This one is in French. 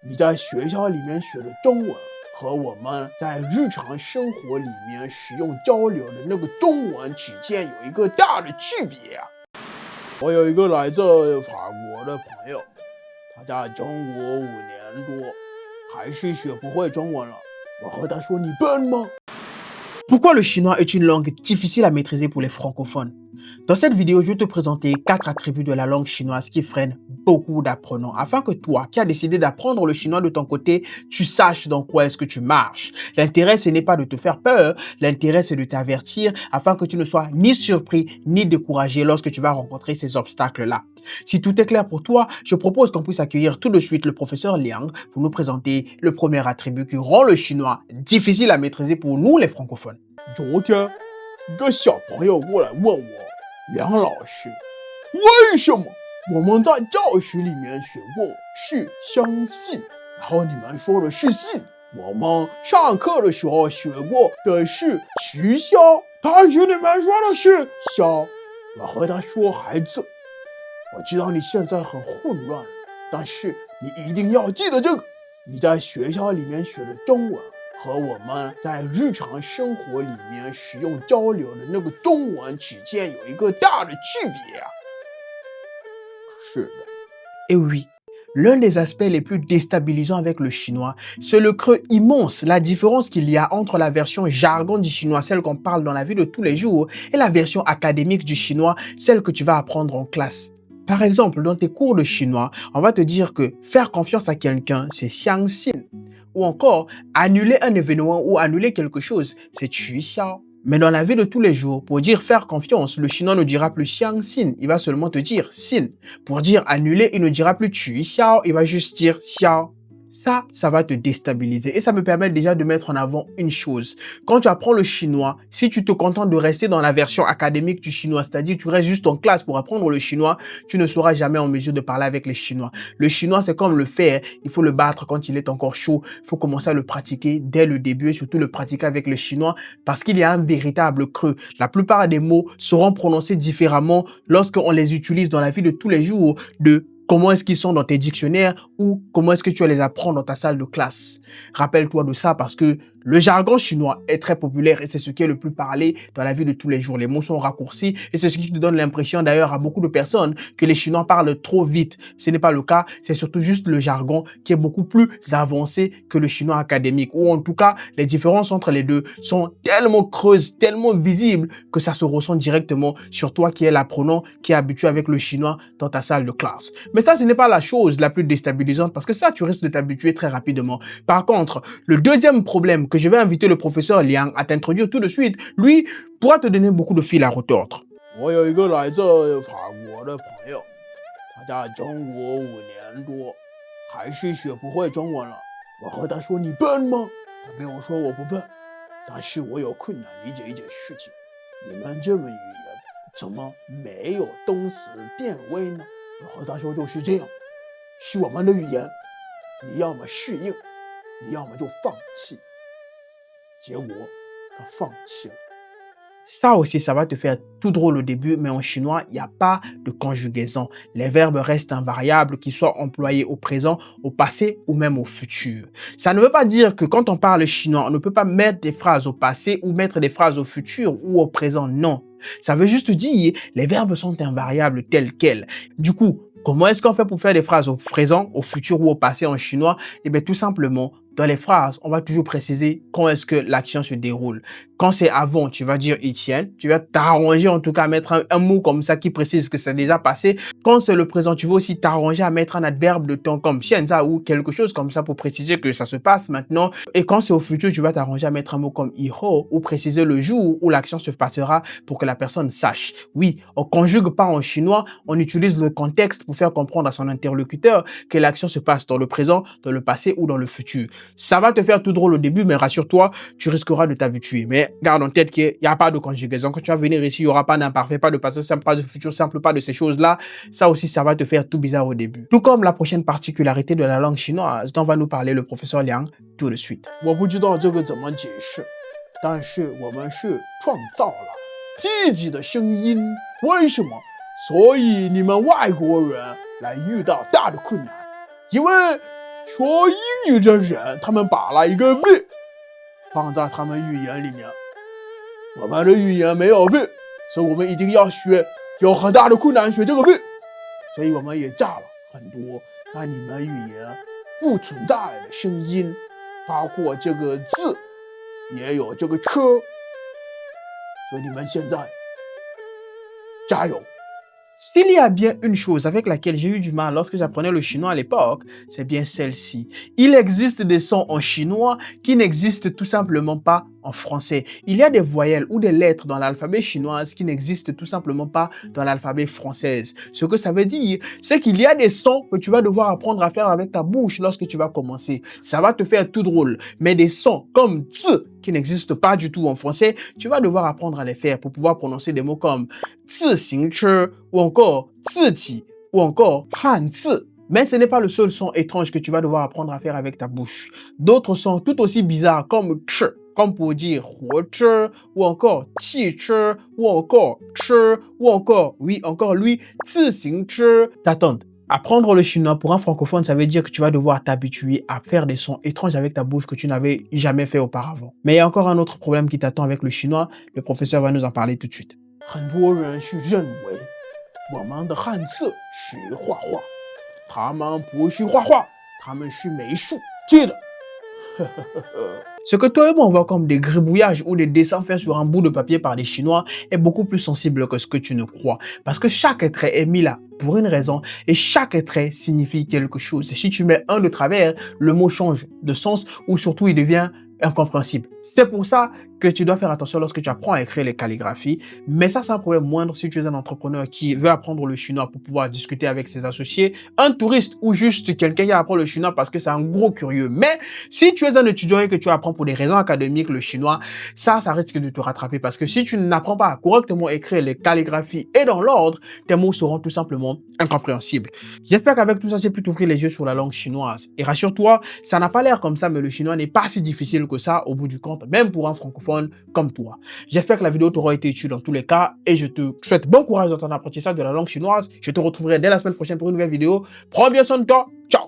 你在学校里面学的中文和我们在日常生活里面使用交流的那个中文之间有一个大的区别啊！我有一个来自法国的朋友，他在中国5年多，还是学不会中文了。我和他说：“你笨吗？” Pourquoi le chinois est une langue difficile à maîtriser pour les francophones? Dans cette vidéo, je vais te présenter 4 attributs de la langue chinoise qui freinent beaucoup d'apprenants afin que toi, qui as décidé d'apprendre le chinois de ton côté, tu saches dans quoi est-ce que tu marches. L'intérêt, ce n'est pas de te faire peur, l'intérêt, c'est de t'avertir afin que tu ne sois ni surpris ni découragé lorsque tu vas rencontrer ces obstacles-là. Si tout est clair pour toi, je propose qu'on puisse accueillir tout de suite le professeur Liang pour nous présenter le premier attribut qui rend le chinois difficile à maîtriser pour nous les francophones. 昨天，一个小朋友过来问我，梁老师，为什么我们在教室里面学过是相信，然后你们说的是信，我们上课的时候学过的是取消，但是你们说的是消。我和他说，孩子，我知道你现在很混乱，但是你一定要记得这个，你在学校里面学的中文和我们在日常生活里面使用交流的那个中文之间有一个大的区别啊！是的。Et oui, l'un des aspects les plus déstabilisants avec le chinois, c'est le creux immense, la différence qu'il y a entre la version jargon du chinois, celle qu'on parle dans la vie de tous les jours, et la version académique du chinois, celle que tu vas apprendre en classe. Par exemple, dans tes cours de chinois, on va te dire que faire confiance à quelqu'un, c'est xiangxin. Ou encore, annuler un événement ou annuler quelque chose, c'est tuxiao. Mais dans la vie de tous les jours, pour dire faire confiance, le chinois ne dira plus xiangxin, il va seulement te dire xin. Pour dire annuler, il ne dira plus tuxiao, il va juste dire xiao. Ça va te déstabiliser et ça me permet déjà de mettre en avant une chose. Quand tu apprends le chinois, si tu te contentes de rester dans la version académique du chinois, c'est-à-dire tu restes juste en classe pour apprendre le chinois, tu ne seras jamais en mesure de parler avec les Chinois. Le chinois, c'est comme le fer, il faut le battre quand il est encore chaud. Il faut commencer à le pratiquer dès le début et surtout le pratiquer avec le chinois parce qu'il y a un véritable creux. La plupart des mots seront prononcés différemment lorsqu'on les utilise dans la vie de tous les jours de comment est-ce qu'ils sont dans tes dictionnaires ou comment est-ce que tu vas les apprendre dans ta salle de classe. Rappelle-toi de ça parce que le jargon chinois est très populaire et c'est ce qui est le plus parlé dans la vie de tous les jours. Les mots sont raccourcis et c'est ce qui te donne l'impression d'ailleurs à beaucoup de personnes que les Chinois parlent trop vite. Ce n'est pas le cas, c'est surtout juste le jargon qui est beaucoup plus avancé que le chinois académique. Ou en tout cas, les différences entre les deux sont tellement creuses, tellement visibles que ça se ressent directement sur toi qui es l'apprenant, qui est habitué avec le chinois dans ta salle de classe. Mais ça, ce n'est pas la chose la plus déstabilisante parce que ça, tu risques de t'habituer très rapidement. Par contre, le deuxième problème que je vais inviter le professeur Liang à t'introduire tout de suite, lui, pourra te donner beaucoup de fil à retordre. 我有一个来自法国的朋友，他在中国5年多，还是学不会中文了。我和他说：“你笨吗？”他跟我说：“我不笨，但是我有困难理解一件事情。你们这门语言怎么没有动词变位呢？”我和他说：“就是这样，是我们的语言，你要么适应，你要么就放弃。”结果他放弃了。 Ça aussi, ça va te faire tout drôle au début, mais en chinois, il n'y a pas de conjugaison. Les verbes restent invariables, qu'ils soient employés au présent, au passé ou même au futur. Ça ne veut pas dire que quand on parle chinois, on ne peut pas mettre des phrases au passé ou mettre des phrases au futur ou au présent. Non. Ça veut juste dire les verbes sont invariables tels quels. Du coup, comment est-ce qu'on fait pour faire des phrases au présent, au futur ou au passé en chinois? Eh bien, tout simplement, dans les phrases, on va toujours préciser quand est-ce que l'action se déroule. Quand c'est avant, tu vas dire « il tient ». Tu vas t'arranger en tout cas à mettre un mot comme ça qui précise que c'est déjà passé. Quand c'est le présent, tu vas aussi t'arranger à mettre un adverbe de temps comme « xianza » ou quelque chose comme ça pour préciser que ça se passe maintenant. Et quand c'est au futur, tu vas t'arranger à mettre un mot comme « iho » ou préciser le jour où l'action se passera pour que la personne sache. Oui, on conjugue pas en chinois, on utilise le contexte pour faire comprendre à son interlocuteur que l'action se passe dans le présent, dans le passé ou dans le futur. Ça va te faire tout drôle au début, mais rassure-toi, tu risqueras de t'habituer. Mais garde en tête qu'il n'y a pas de conjugaison. Quand tu vas venir ici, il n'y aura pas d'imparfait, pas de passé simple, pas de futur simple, pas de ces choses-là. Ça aussi, ça va te faire tout bizarre au début. Tout comme la prochaine particularité de la langue chinoise dont va nous parler le professeur Liang tout de suite. 我不知道这个怎么解释，但是我们是创造了自己的声音。为什么？所以你们外国人来遇到大的困难，因为说英语的人，他们把了一个 V 放在他们语言里面。我们的语言没有 V，所以我们一定要学，有很大的困难学这个 V。所以我们也加了很多在你们语言不存在的声音，包括这个字也有这个车。所以你们现在加油！ S'il y a bien une chose avec laquelle j'ai eu du mal lorsque j'apprenais le chinois à l'époque, c'est bien celle-ci. Il existe des sons en chinois qui n'existent tout simplement pas en français. Il y a des voyelles ou des lettres dans l'alphabet chinois qui n'existent tout simplement pas dans l'alphabet français. Ce que ça veut dire, c'est qu'il y a des sons que tu vas devoir apprendre à faire avec ta bouche lorsque tu vas commencer. Ça va te faire tout drôle. Mais des sons comme ts qui n'existent pas du tout en français, tu vas devoir apprendre à les faire pour pouvoir prononcer des mots comme zi ou encore zi ou encore han-zi. Mais ce n'est pas le seul son étrange que tu vas devoir apprendre à faire avec ta bouche. D'autres sons tout aussi bizarres comme ch, comme pour dire huo-ch, ou encore qi-ch, ou encore ch, ou encore, oui, encore lui, zi-ch. T'attends. Apprendre le chinois pour un francophone, ça veut dire que tu vas devoir t'habituer à faire des sons étranges avec ta bouche que tu n'avais jamais fait auparavant. Mais il y a encore un autre problème qui t'attend avec le chinois. Le professeur va nous en parler tout de suite. 很多人是认为我们的汉字是画画，他们不是画画，他们是美术界的。Ce que toi et moi on voit comme des gribouillages ou des dessins faits sur un bout de papier par des Chinois est beaucoup plus sensible que ce que tu ne crois. Parce que chaque trait est mis là pour une raison et chaque trait signifie quelque chose. Et si tu mets un de travers, le mot change de sens ou surtout il devient incompréhensible. C'est pour ça que tu dois faire attention lorsque tu apprends à écrire les calligraphies. Mais ça, c'est un problème moindre si tu es un entrepreneur qui veut apprendre le chinois pour pouvoir discuter avec ses associés, un touriste ou juste quelqu'un qui apprend le chinois parce que c'est un gros curieux. Mais si tu es un étudiant et que tu apprends pour des raisons académiques le chinois, ça risque de te rattraper parce que si tu n'apprends pas à correctement écrire les calligraphies et dans l'ordre, tes mots seront tout simplement incompréhensibles. J'espère qu'avec tout ça, j'ai pu t'ouvrir les yeux sur la langue chinoise. Et rassure-toi, ça n'a pas l'air comme ça, mais le chinois n'est pas si difficile que ça au bout du compte, même pour un francophone comme toi. J'espère que la vidéo t'aura été utile dans tous les cas et je te souhaite bon courage dans ton apprentissage de la langue chinoise. Je te retrouverai dès la semaine prochaine pour une nouvelle vidéo. Prends bien soin de toi. Ciao!